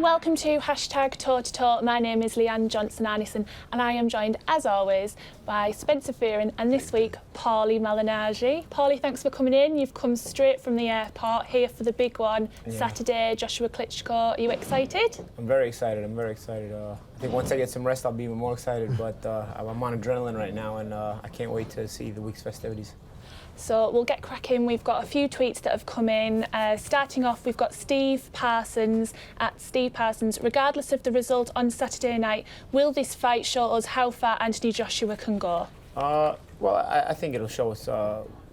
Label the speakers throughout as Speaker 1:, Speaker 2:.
Speaker 1: and welcome to Hashtag Toe to Toe. My name is Leanne Johnson-Arnison and I am joined, as always, by Spencer Fearon and this week, Paulie Malignaggi. Paulie, thanks for coming in. You've come straight from the airport here for the big one, Saturday, Joshua Klitschko. Are you excited?
Speaker 2: I'm very excited. I think once I get some rest, I'll be even more excited, but I'm on adrenaline right now and I can't wait to see the week's festivities.
Speaker 1: So we'll get cracking. We've got a few tweets that have come in. Starting off, we've got Steve Parsons at Steve Parsons. Regardless of the result on Saturday night, will this fight show us how far Anthony Joshua can go?
Speaker 2: Well, I think it'll show us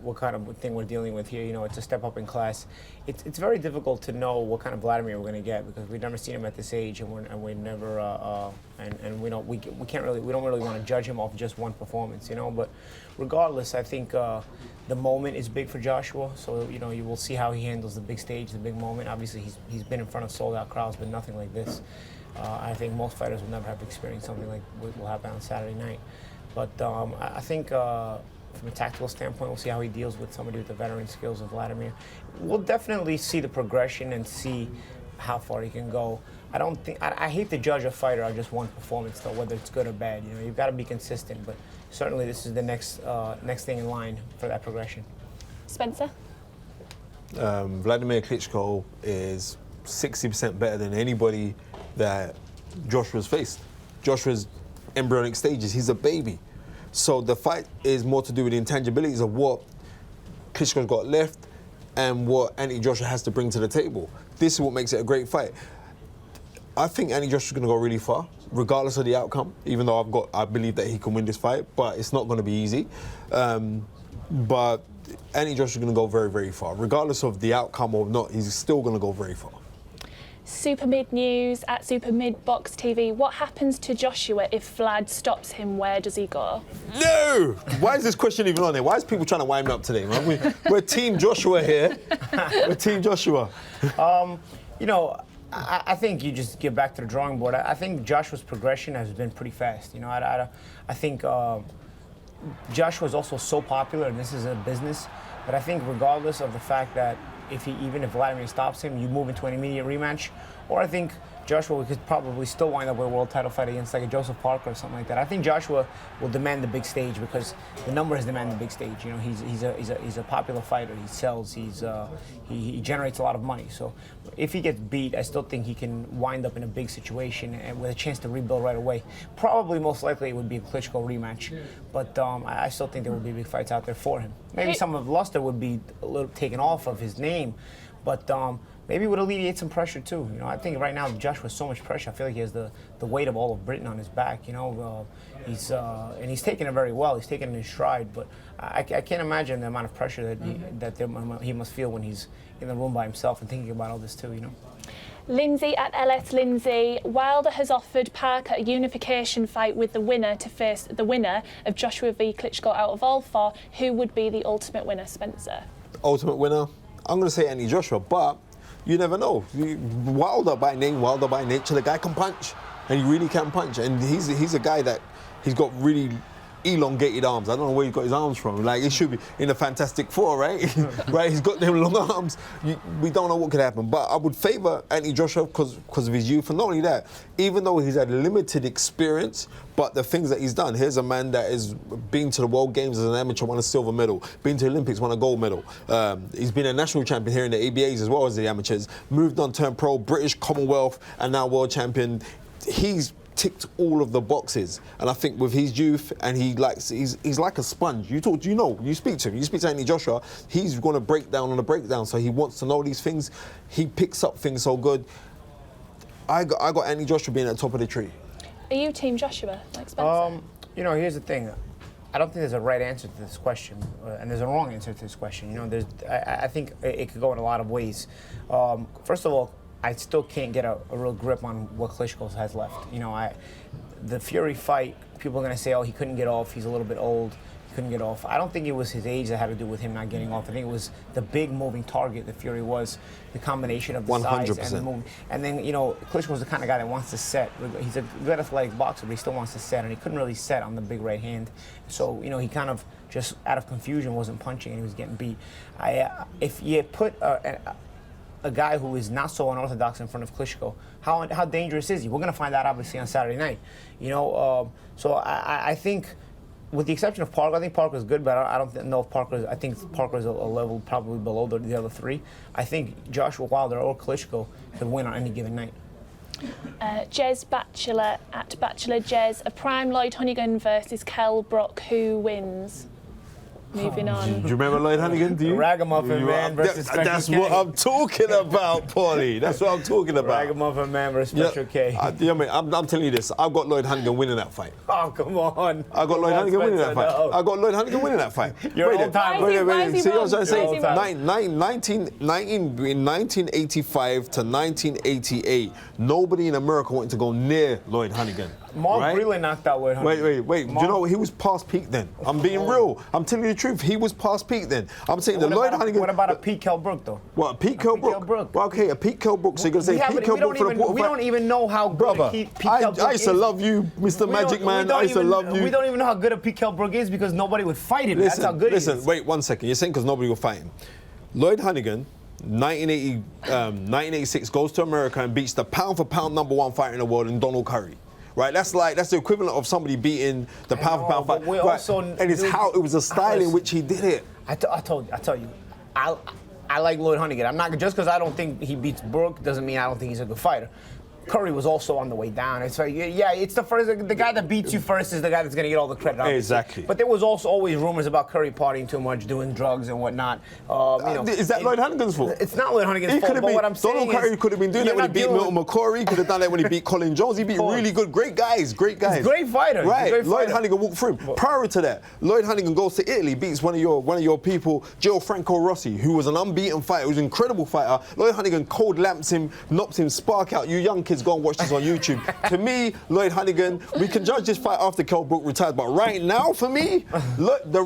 Speaker 2: what kind of thing we're dealing with here. You know, it's a step up in class. It's very difficult to know what kind of Wladimir we're going to get because we've never seen him at this age, and we never we don't really want to judge him off just one performance. You know, but regardless, I think the moment is big for Joshua. So you know, you will see how he handles the big stage, the big moment. Obviously, he's been in front of sold out crowds, but nothing like this. I think most fighters will never have experienced something like what will happen on Saturday night. But I think from a tactical standpoint, we'll see how he deals with somebody with the veteran skills of Wladimir. We'll definitely see the progression and see how far he can go. I hate to judge a fighter on just one performance, though, whether it's good or bad. You know, you've got to be consistent. But certainly, this is the next thing in line for that progression.
Speaker 1: Spencer?
Speaker 3: Wladimir Klitschko is 60% better than anybody that Joshua's faced. Joshua's embryonic stages. He's a baby. So the fight is more to do with the intangibilities of what Klitschko's got left and what Anthony Joshua has to bring to the table. This is what makes it a great fight. I think Anthony Joshua's going to go really far, regardless of the outcome, even though I believe that he can win this fight, but it's not going to be easy. But Anthony Joshua's going to go very, very far. Regardless of the outcome or not, he's still going to go very far.
Speaker 1: Super Mid News at Super Mid Box TV. What happens to Joshua if Vlad stops him? Where does he go?
Speaker 3: No! Why is this question even on there? Why is people trying to wind me up today, man? We're Team Joshua here. We're Team Joshua.
Speaker 2: You know, I think you just get back to the drawing board. I think Joshua's progression has been pretty fast. You know, I think Joshua's also so popular, and this is a business, but I think regardless of the fact that even if Wladimir stops him, you move into an immediate rematch. Or I think Joshua could probably still wind up with a world title fight against like a Joseph Parker or something like that. I think Joshua will demand the big stage because the numbers demand the big stage. You know, he's a popular fighter. He sells. He generates a lot of money. So if he gets beat, I still think he can wind up in a big situation and with a chance to rebuild right away. Probably most likely it would be a Klitschko rematch, but I still think there will be big fights out there for him. Maybe some of luster would be a little taken off of his name, but maybe it would alleviate some pressure too. You know, I think right now Joshua has so much pressure. I feel like he has the weight of all of Britain on his back. You know, and he's taking it very well. He's taking it in his stride. But I can't imagine the amount of pressure that he must feel when he's in the room by himself and thinking about all this too. You know.
Speaker 1: Lindsay at LS Lindsay. Wilder has offered Parker a unification fight with the winner to face the winner of Joshua v Klitschko out of all four. Who would be the ultimate winner, Spencer?
Speaker 3: Ultimate winner? I'm going to say Anthony Joshua, but you never know. Wilder by name, Wilder by nature, the guy can punch, and he really can punch. And he's a guy that he's got really elongated arms. I don't know where he got his arms from. Like, it should be in a Fantastic Four, right? Right? He's got them long arms. We don't know what could happen. But I would favour Anthony Joshua because of his youth. And not only that, even though he's had limited experience, but the things that he's done. Here's a man that has been to the World Games as an amateur, won a silver medal, been to the Olympics, won a gold medal. He's been a national champion here in the ABAs as well as the amateurs, moved on, turned pro, British, Commonwealth, and now world champion. He's ticked all of the boxes, and I think with his youth, and he's like a sponge. You speak to him, you speak to Anthony Joshua, he's going to break down on the breakdown, so he wants to know these things. He picks up things so good. I got Anthony Joshua being at the top of the tree.
Speaker 1: Are you Team Joshua, like Spencer?
Speaker 2: You know, here's the thing. I don't think there's a right answer to this question, and there's a wrong answer to this question. You know, I think it could go in a lot of ways. First of all, I still can't get a real grip on what Klitschko has left. You know, the Fury fight, people are going to say, oh, he couldn't get off, he's a little bit old, he couldn't get off. I don't think it was his age that had to do with him not getting off. I think it was the big moving target that Fury was, the combination of the 100%. Size and the movement. And then, you know, Klitschko's the kind of guy that wants to set. He's a good athletic boxer, but he still wants to set, and he couldn't really set on the big right hand. So, you know, he kind of just out of confusion wasn't punching and he was getting beat. If you put a guy who is not so unorthodox in front of Klitschko. How dangerous is he? We're going to find out obviously on Saturday night. You know, so I think, with the exception of Parker, I think Parker's good, but I don't know if Parker's. I think Parker's a level probably below the other three. I think Joshua Wilder or Klitschko could win on any given night.
Speaker 1: Jez Batchelor at Batchelor Jez, a prime Lloyd Honeyghan versus Kell Brook. Who wins? Moving on.
Speaker 3: Do you remember Lloyd Honeyghan? Do you?
Speaker 2: Ragamuffin man versus Special
Speaker 3: That's
Speaker 2: K.
Speaker 3: what I'm talking about, Paulie. That's what I'm talking about.
Speaker 2: Ragamuffin man versus Special K.
Speaker 3: I'm telling you this. I've got Lloyd Honeyghan winning that fight.
Speaker 2: Oh, come on.
Speaker 3: I got Lloyd Honeyghan winning that fight.
Speaker 2: No.
Speaker 3: I got Lloyd Honeyghan winning that fight.
Speaker 2: You're all time.
Speaker 1: Why is he
Speaker 3: See what I'm
Speaker 1: wrong?
Speaker 3: saying?
Speaker 1: Why is he wrong?
Speaker 3: In 1985 to 1988, nobody in America wanted to go near Lloyd Honeyghan.
Speaker 2: Mark
Speaker 3: right?
Speaker 2: Breland knocked out Lloyd Honeyghan.
Speaker 3: Wait. Do you know he was past peak then? I'm being real. I'm telling you the truth. He was past peak then. I'm saying the Lloyd Honeyghan.
Speaker 2: What about a Pete Kell Brook though?
Speaker 3: What, a Pete Kell Brook? Well, okay, a Pete Kell Brook. So you're gonna say Pete Kell Brook for the quarterfinal?
Speaker 2: We don't even know how good
Speaker 3: Brother,
Speaker 2: Pete Kell Brook
Speaker 3: I used to love you, Mr. Magic Man. I used to love you.
Speaker 2: We don't even know how good a Pete Kell Brook is because nobody would fight him. That's how good he is.
Speaker 3: Listen, wait 1 second. You're saying because nobody will fight him. Lloyd Honeyghan, 1986, goes to America and beats the pound-for-pound #1 fighter in the world in Donald Curry. Right, that's the equivalent of somebody beating the pound-for-pound fight. Right. And it's how it was a style in which he did it.
Speaker 2: I tell you, I like Lloyd Honeyghan. I'm not just because I don't think he beats Brook doesn't mean I don't think he's a good fighter. Curry was also on the way down. It's like, yeah, it's the guy that beats you first is the guy that's going to get all the credit. Obviously.
Speaker 3: Exactly.
Speaker 2: But there was also always rumors about Curry partying too much, doing drugs and whatnot.
Speaker 3: Is that Lloyd Honeyghan's fault?
Speaker 2: It's not Lloyd Honeyghan's fault. But what I'm saying
Speaker 3: Donald Curry could have been doing that when he beat Milton McCory. He could have done that when he beat Colin Jones. He beat really good, great guys.
Speaker 2: He's a great fighter.
Speaker 3: Right. Lloyd Honeyghan walked through him. Prior to that, Lloyd Honeyghan goes to Italy, beats one of your people, Gianfranco Rossi, who was an unbeaten fighter, who was an incredible fighter. Lloyd Honeyghan cold lamps him, knocks him, spark out. You young kids go and watch this on YouTube. To me, Lloyd Honeyghan, we can judge this fight after Kell Brook retires, but right now, for me, look, the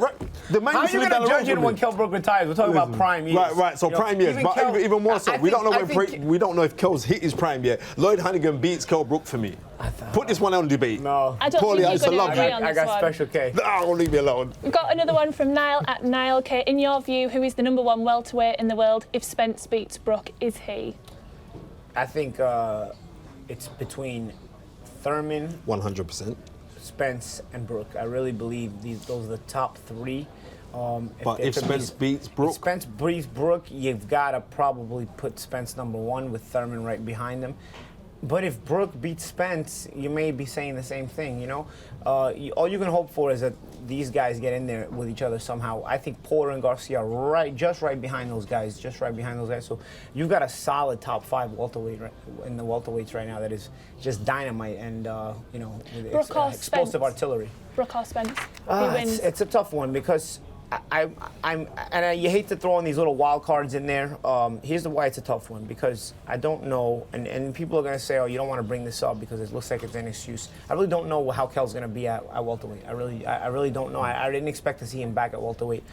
Speaker 3: man.
Speaker 2: How are you going to judge it when Kell Brook retires? We're talking about prime years.
Speaker 3: Right. So prime years, but even more so, we don't know if Kell's hit his prime yet. Lloyd Honeyghan beats Kell Brook for me. Put this one on debate.
Speaker 2: No,
Speaker 1: I don't
Speaker 3: Paulie,
Speaker 1: think you're going to agree on this
Speaker 2: I got
Speaker 1: one.
Speaker 2: Special K.
Speaker 3: No, leave me alone.
Speaker 1: We've got another one from Niall at Niall K. In your view, who is the #1 welterweight in the world? If Spence beats Brook, is he?
Speaker 2: I think it's between Thurman,
Speaker 3: 100%.
Speaker 2: Spence, and Brook. I really believe those are the top three.
Speaker 3: But if Spence beats Brook?
Speaker 2: If Spence beats Brook, you've got to probably put Spence #1 with Thurman right behind him. But if Brook beats Spence, you may be saying the same thing, you know? All you can hope for is that these guys get in there with each other somehow. I think Porter and Garcia are just right behind those guys. So you've got a solid top 5 welterweight in the welterweights right now that is just dynamite and, with explosive artillery.
Speaker 1: Brook or Spence? Who wins?
Speaker 2: It's a tough one because you hate to throw in these little wild cards in there. Here's why it's a tough one, because I don't know, and people are going to say, oh, you don't want to bring this up because it looks like it's an excuse. I really don't know how Kell's going to be at welterweight. I really don't know. I didn't expect to see him back at welterweight.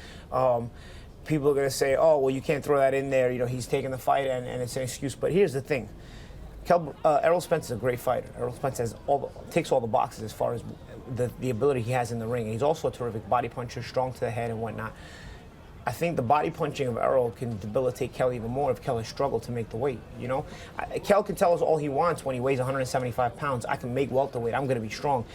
Speaker 2: People are going to say, oh, well, you can't throw that in there. You know, he's taking the fight and it's an excuse. But here's the thing. Errol Spence is a great fighter. Errol Spence takes all the boxes as far as the ability he has in the ring. And he's also a terrific body puncher, strong to the head and whatnot. I think the body punching of Errol can debilitate Kell even more if Kell has struggled to make the weight, you know? Kell can tell us all he wants when he weighs 175 pounds. I can make welterweight. I'm going to be strong.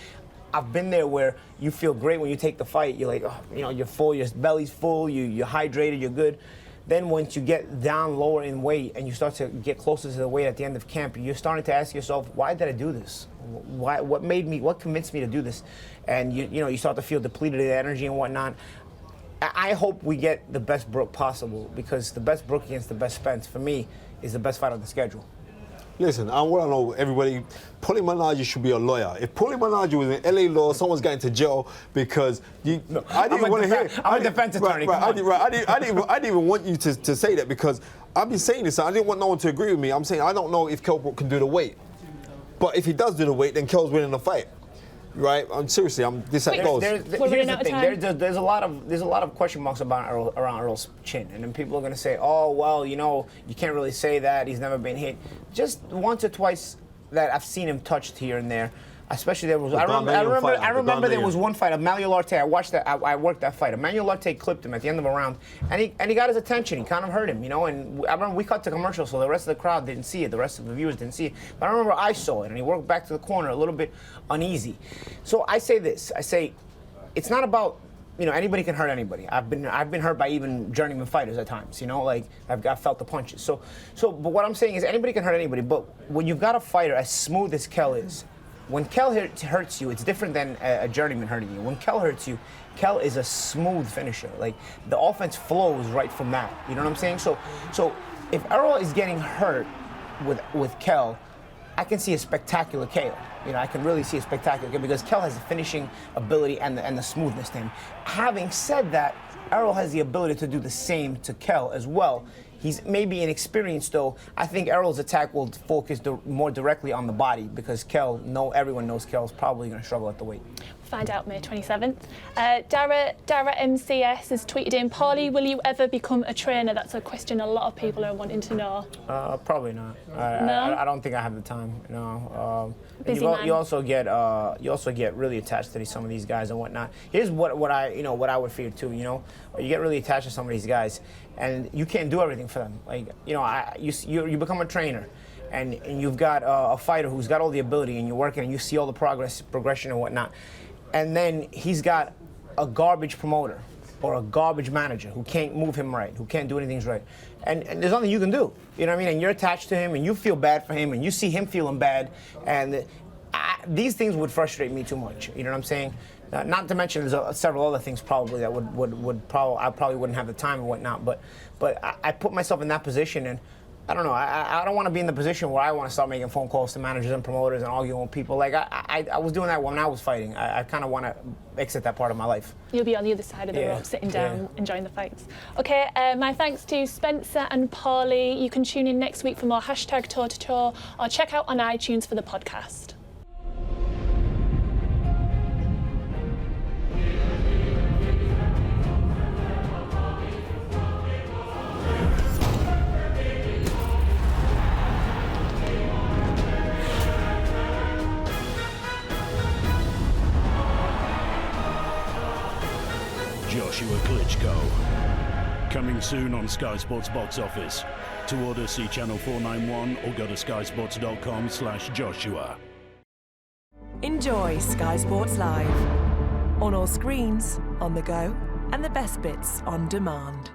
Speaker 2: I've been there where you feel great when you take the fight. You're like, oh, you're full, your belly's full, you're hydrated, you're good. Then once you get down lower in weight and you start to get closer to the weight at the end of camp, you're starting to ask yourself, why did I do this? What convinced me to do this? And you start to feel depleted of energy and whatnot. I hope we get the best Brook possible, because the best Brook against the best Spence, for me, is the best fight on the schedule.
Speaker 3: Listen, I want to know, everybody, Paulie Malignaggi should be a lawyer. If Paulie Malignaggi was in LA law, someone's going to jail because I didn't want to hear it.
Speaker 2: I'm a defense attorney.
Speaker 3: I didn't even want you to say that, because I've been saying this. I didn't want no one to agree with me. I'm saying I don't know if Kell Brook can do the weight. But if he does do the weight, then Kell's winning the fight. Right? Seriously, this how it goes.
Speaker 2: Here's the thing. There's a lot of question marks around Errol's chin, and then people are going to say, "Oh, well, you can't really say that. He's never been hit." Just once or twice that I've seen him touched here and there. Especially there was.
Speaker 3: The
Speaker 2: I
Speaker 3: Ghanaian fight, the
Speaker 2: remember there
Speaker 3: Ghanaian.
Speaker 2: was one fight. Emmanuel Arte. I watched that. I worked that fight. Emmanuel Arte clipped him at the end of a round, and he got his attention. He kind of hurt him, you know. And I remember we cut to commercial, so the rest of the crowd didn't see it. The rest of the viewers didn't see it. But I remember I saw it, and he worked back to the corner a little bit uneasy. So I say this. I say, it's not about. You know, anybody can hurt anybody. I've been hurt by even journeyman fighters at times. You know, like I've felt the punches. So, but what I'm saying is anybody can hurt anybody. But when you've got a fighter as smooth as Kell is, when Kell hurts you, it's different than a journeyman hurting you. When Kell hurts you, Kell is a smooth finisher. Like the offense flows right from that. You know what I'm saying? So if Errol is getting hurt with Kell, I can see a spectacular KO. You know, I can really see a spectacular KO because Kell has the finishing ability and the smoothness to him. Having said that, Errol has the ability to do the same to Kell as well. He's maybe inexperienced, though. I think Errol's attack will focus more directly on the body because everyone knows Kell's probably going to struggle at the weight.
Speaker 1: Find out May 27th. Dara MCS has tweeted in, Paulie, will you ever become a trainer? That's a question a lot of people are wanting to know.
Speaker 2: Probably not.
Speaker 1: No?
Speaker 2: I don't think I have the time. No.
Speaker 1: Busy man.
Speaker 2: You also get really attached to some of these guys and whatnot. Here's what I would fear too. You know, you get really attached to some of these guys, and you can't do everything for them. Like you become a trainer. And you've got a fighter who's got all the ability, and you're working, and you see all the progression and whatnot. And then he's got a garbage promoter or a garbage manager who can't move him right, who can't do anything right. And there's nothing you can do. You know what I mean? And you're attached to him, and you feel bad for him, and you see him feeling bad. And these things would frustrate me too much. You know what I'm saying? Not to mention there's several other things probably that I probably wouldn't have the time and whatnot. But I put myself in that position, and I don't know. I don't want to be in the position where I want to start making phone calls to managers and promoters and arguing with people. Like I was doing that when I was fighting. I kind of want to exit that part of my life.
Speaker 1: You'll be on the other side of the rope, sitting down, enjoying the fights. Okay, my thanks to Spencer and Paulie. You can tune in next week for more #Toe to Toe or check out on iTunes for the podcast.
Speaker 4: Joshua Klitschko. Coming soon on Sky Sports Box Office. To order, see Channel 491 or go to skysports.com/Joshua.
Speaker 5: Enjoy Sky Sports Live. On all screens, on the go, and the best bits on demand.